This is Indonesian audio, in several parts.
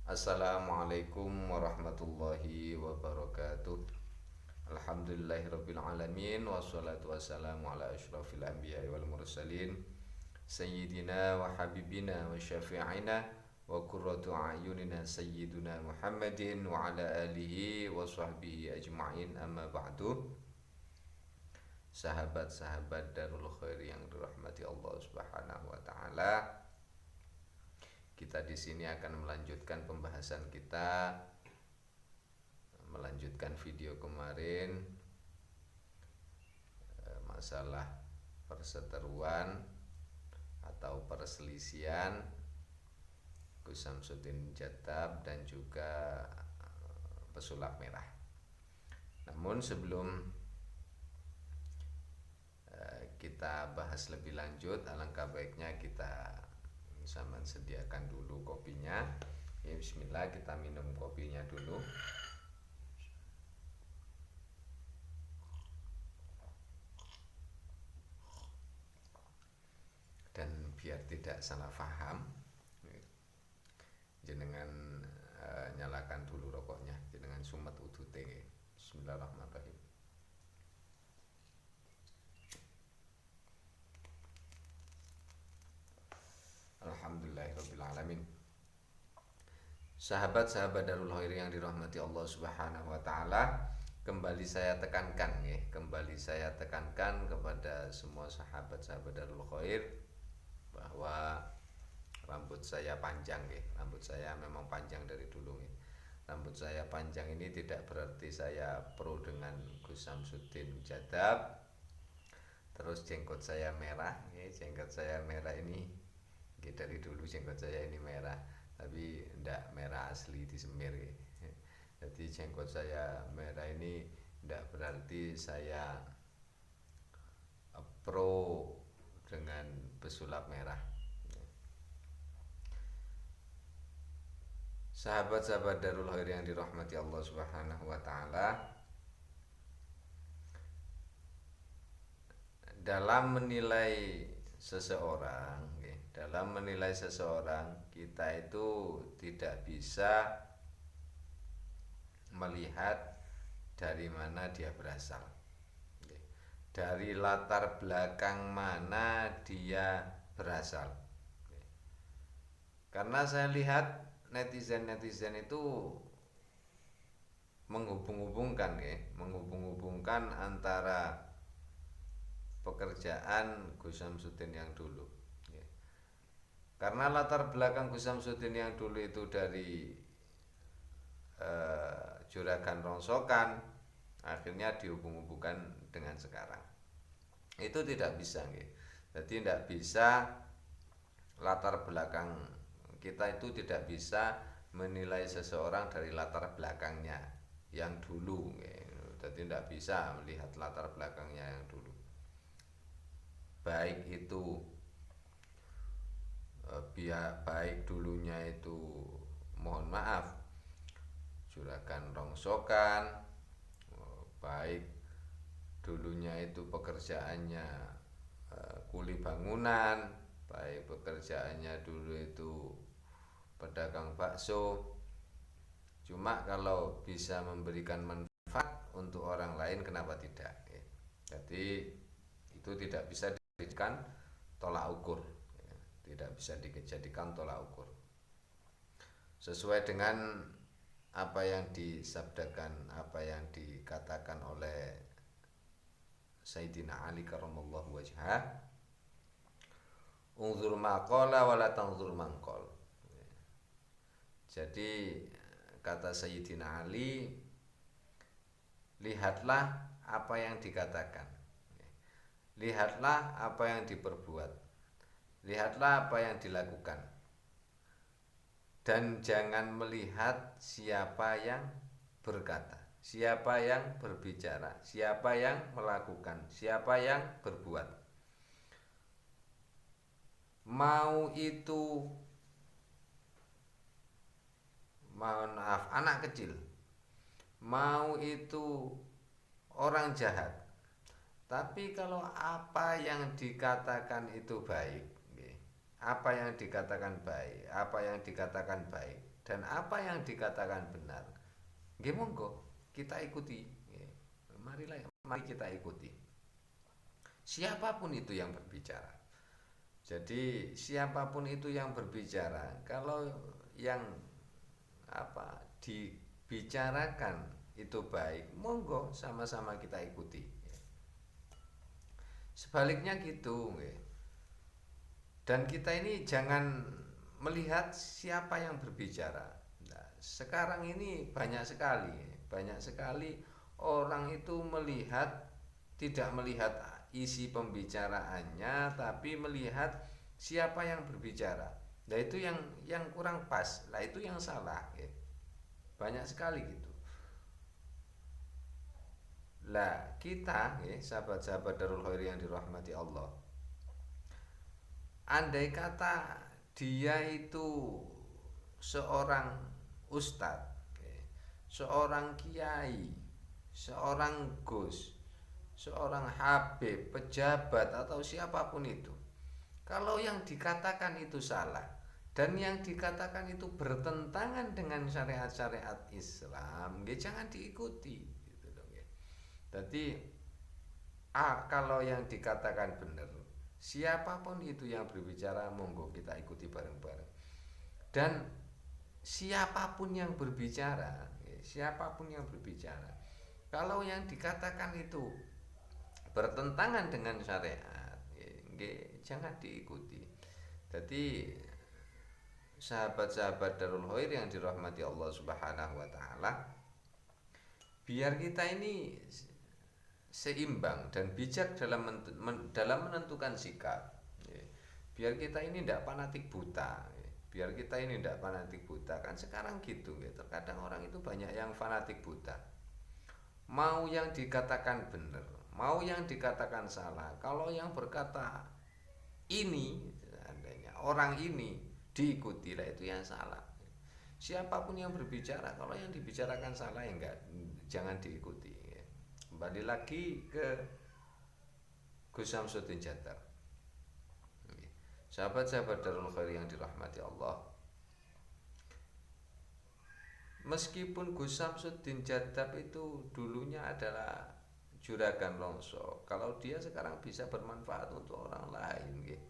Assalamualaikum warahmatullahi wabarakatuh. Alhamdulillahirabbil alamin wassalatu wassalamu ala asyrafil anbiya'i wal mursalin sayyidina wa habibina wa syafi'ina wa qurratu a'yunina sayyiduna Muhammadin wa ala alihi wa sahbihi ajma'in, amma ba'du. Sahabat-sahabat Darul Khair yang dirahmati Allah Subhanahu wa taala, kita di sini akan melanjutkan pembahasan kita, melanjutkan video kemarin, masalah perseteruan atau perselisihan Gus Samsudin Jattab dan juga pesulap merah. Namun sebelum kita bahas lebih lanjut, alangkah baiknya kita sama sediakan dulu kopinya. Ya, bismillah, kita minum kopinya dulu. Dan biar tidak salah paham, jenengan nyalakan dulu rokoknya, jenengan sumet udute. Bismillahirrahmanirrahim. Alhamdulillahirabbil alamin. Sahabat-sahabat Darul Khair yang dirahmati Allah Subhanahu wa taala, kembali saya tekankan kepada semua sahabat-sahabat Darul Khair bahwa rambut saya panjang nggih. Rambut saya memang panjang dari dulu nggih. Rambut saya panjang ini tidak berarti saya pro dengan Gus Samsudin Jattab. Terus jenggot saya merah nggih. Jenggot saya merah ini dari dulu jenggot saya ini merah, tapi tidak merah asli disemir. Jadi jenggot saya merah ini tidak berarti saya pro dengan pesulap merah. Sahabat-sahabat Darul Khair yang dirahmati Allah Subhanahu wa taala, dalam menilai seseorang, kita itu tidak bisa melihat dari mana dia berasal, dari latar belakang mana dia berasal. Karena saya lihat netizen itu menghubung-hubungkan antara pekerjaan Gus Samsudin yang dulu. Karena latar belakang Gus Samsudin yang dulu itu dari Juragan Rongsokan, akhirnya dihubung-hubungkan dengan sekarang. Itu tidak bisa nggih. Jadi tidak bisa, latar belakang kita itu tidak bisa menilai seseorang dari latar belakangnya yang dulu nggih. Jadi tidak bisa melihat latar belakangnya yang dulu. Baik dulunya itu, mohon maaf, Juragan Rongsokan, baik dulunya itu pekerjaannya kuli bangunan, baik pekerjaannya dulu itu pedagang bakso. Cuma kalau bisa memberikan manfaat untuk orang lain, kenapa tidak? Jadi itu tidak bisa dijadikan tolak ukur, tidak bisa dijadikan tolak ukur. Sesuai dengan apa yang disabdakan, apa yang dikatakan oleh Sayyidina Ali karramallahu wajhah, unzur maqala wala tanzur mangqal. Jadi kata Sayyidina Ali, lihatlah apa yang dikatakan, lihatlah apa yang diperbuat, lihatlah apa yang dilakukan, dan jangan melihat siapa yang berkata, siapa yang berbicara, siapa yang melakukan, siapa yang berbuat. Mau itu, mohon maaf, anak kecil, mau itu orang jahat, tapi kalau apa yang dikatakan itu baik, apa yang dikatakan baik, apa yang dikatakan baik, dan apa yang dikatakan benar. Nggih monggo kita ikuti. Mari kita ikuti. Siapapun itu yang berbicara. Jadi siapapun itu yang berbicara, kalau yang dibicarakan itu baik, monggo sama-sama kita ikuti. Sebaliknya gitu, dan kita ini jangan melihat siapa yang berbicara. Nah, sekarang ini banyak sekali orang itu tidak melihat isi pembicaraannya, tapi melihat siapa yang berbicara. Nah itu yang kurang pas, lah itu yang salah. Banyak sekali gitu. Lah kita, sahabat-sahabat Darul Khair yang dirahmati Allah, andai kata dia itu seorang ustadz, seorang kiai, seorang gus, seorang habib, pejabat atau siapapun itu, kalau yang dikatakan itu salah dan yang dikatakan itu bertentangan dengan syariat-syariat Islam, jangan diikuti gitu dong. Jadi kalau yang dikatakan benar, siapapun itu yang berbicara, monggo kita ikuti bareng-bareng. Dan siapapun yang berbicara, kalau yang dikatakan itu bertentangan dengan syariat, jangan diikuti. Jadi sahabat-sahabat Darul Khair yang dirahmati Allah Subhanahu wa taala, biar kita ini seimbang dan bijak dalam menentukan sikap. Biar kita ini tidak fanatik buta. Kan sekarang gitu, terkadang orang itu banyak yang fanatik buta. Mau yang dikatakan benar, mau yang dikatakan salah. Kalau yang berkata ini, seandainya orang ini diikuti, lah itu yang salah. Siapapun yang berbicara, kalau yang dibicarakan salah, jangan diikuti. Kembali lagi ke Gus Samsuddin Jattar. Sahabat-sahabat Darul Khair yang dirahmati Allah, meskipun Gus Samsuddin Jattar itu dulunya adalah juragan Longso, kalau dia sekarang bisa bermanfaat untuk orang lain,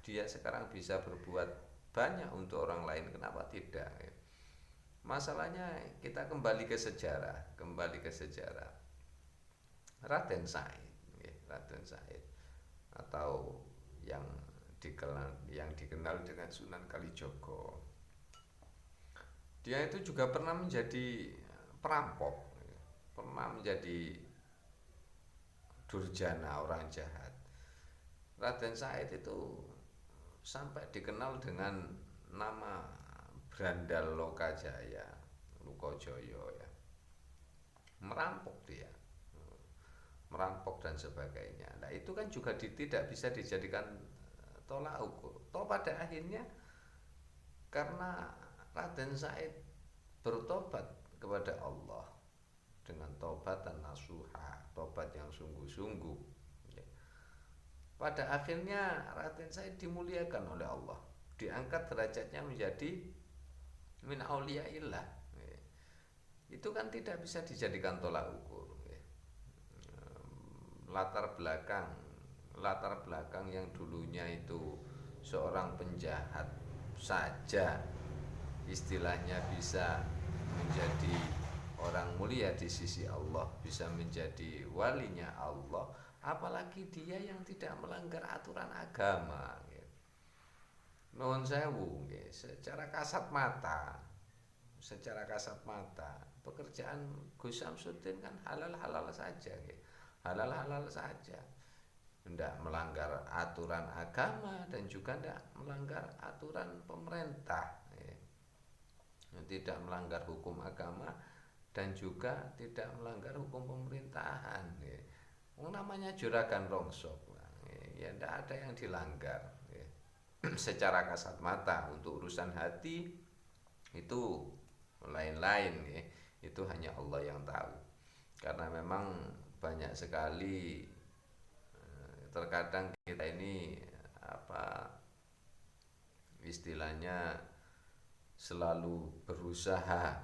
dia sekarang bisa berbuat banyak untuk orang lain, kenapa tidak? Masalahnya kita kembali ke sejarah. Raden Said atau yang dikenal dengan Sunan Kalijogo, dia itu juga pernah menjadi perampok, pernah menjadi durjana, orang jahat. Raden Said itu sampai dikenal dengan nama Brandal Lokajaya, Lukojoyo, merampok dan sebagainya. Nah itu kan juga tidak bisa dijadikan tolak ukur. Pada akhirnya karena Raden Said bertobat kepada Allah dengan tobat dan nasuha, tobat yang sungguh-sungguh, pada akhirnya Raden Said dimuliakan oleh Allah, diangkat derajatnya menjadi min auliyaillah. Itu kan tidak bisa dijadikan tolak ukur. Latar belakang yang dulunya itu seorang penjahat saja istilahnya bisa menjadi orang mulia di sisi Allah, bisa menjadi walinya Allah, apalagi dia yang tidak melanggar aturan agama. Nuhun sewu, secara kasat mata pekerjaan Gus Samsuddin kan halal saja, tidak melanggar aturan agama dan juga tidak melanggar aturan pemerintah, tidak melanggar hukum agama dan juga tidak melanggar hukum pemerintahan. Namanya juragan rongsok, tidak ada yang dilanggar. Secara kasat mata, untuk urusan hati itu lain-lain, itu hanya Allah yang tahu. Karena memang banyak sekali terkadang kita ini istilahnya selalu berusaha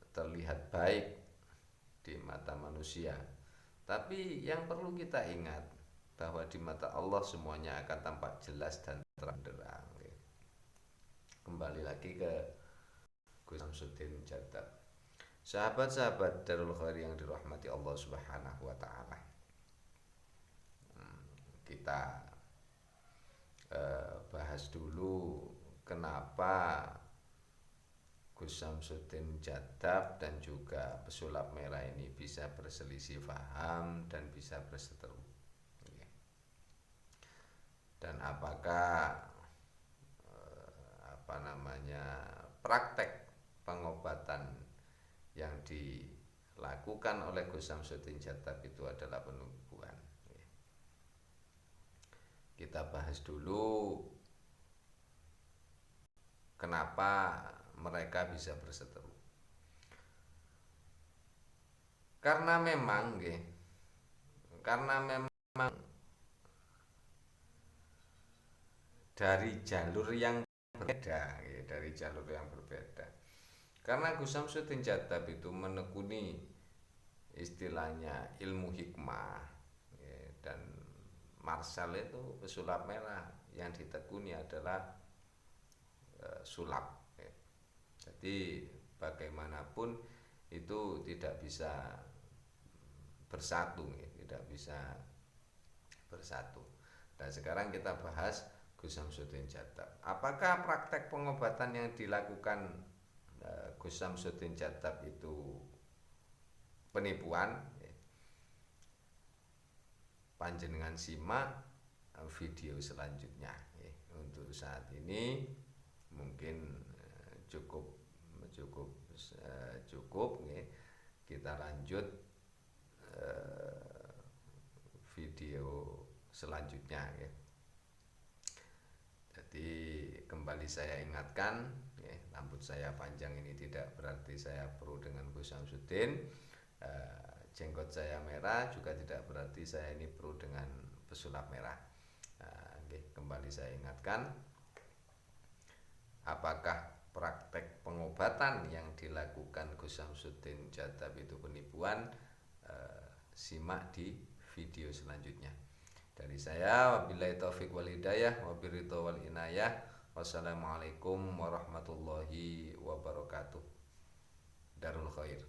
terlihat baik di mata manusia. Tapi yang perlu kita ingat bahwa di mata Allah semuanya akan tampak jelas dan terang-terang. Kembali lagi ke Gus Samsuddin Jattab. Sahabat-sahabat Darul Khair yang dirahmati Allah Subhanahu wa taala. Kita bahas dulu kenapa Gus Samsuddin Jattab dan juga pesulap merah ini bisa berselisih paham dan bisa berseteru. Dan apakah praktek pengobatan yang dilakukan oleh Gus Samsuddin Jattab itu adalah penipuan. Kita bahas dulu kenapa mereka bisa berseteru. Karena memang dari jalur yang berbeda. Karena Gus Samsuddin Jattab itu menekuni istilahnya ilmu hikmah, dan Marsal itu pesulap merah yang ditekuni adalah sulap. Jadi bagaimanapun itu tidak bisa bersatu, tidak bisa bersatu. Dan sekarang kita bahas Gus Samsuddin Jattab. Apakah praktek pengobatan yang dilakukan Gus Samsuddin Jattab itu penipuan? Panjenengan simak video selanjutnya. Untuk saat ini mungkin cukup. Kita lanjut video selanjutnya. Jadi kembali saya ingatkan, rambut saya panjang ini tidak berarti saya pro dengan Gus Samsuddin. Jenggot saya merah juga tidak berarti saya ini pro dengan pesulap merah. Kembali saya ingatkan, apakah praktek pengobatan yang dilakukan Gus Samsuddin Jattab itu penipuan? Simak di video selanjutnya. Dari saya, wabillahi taufik wal hidayah, wabirridho wal inayah. Wassalamualaikum warahmatullahi wabarakatuh. Darul Khair.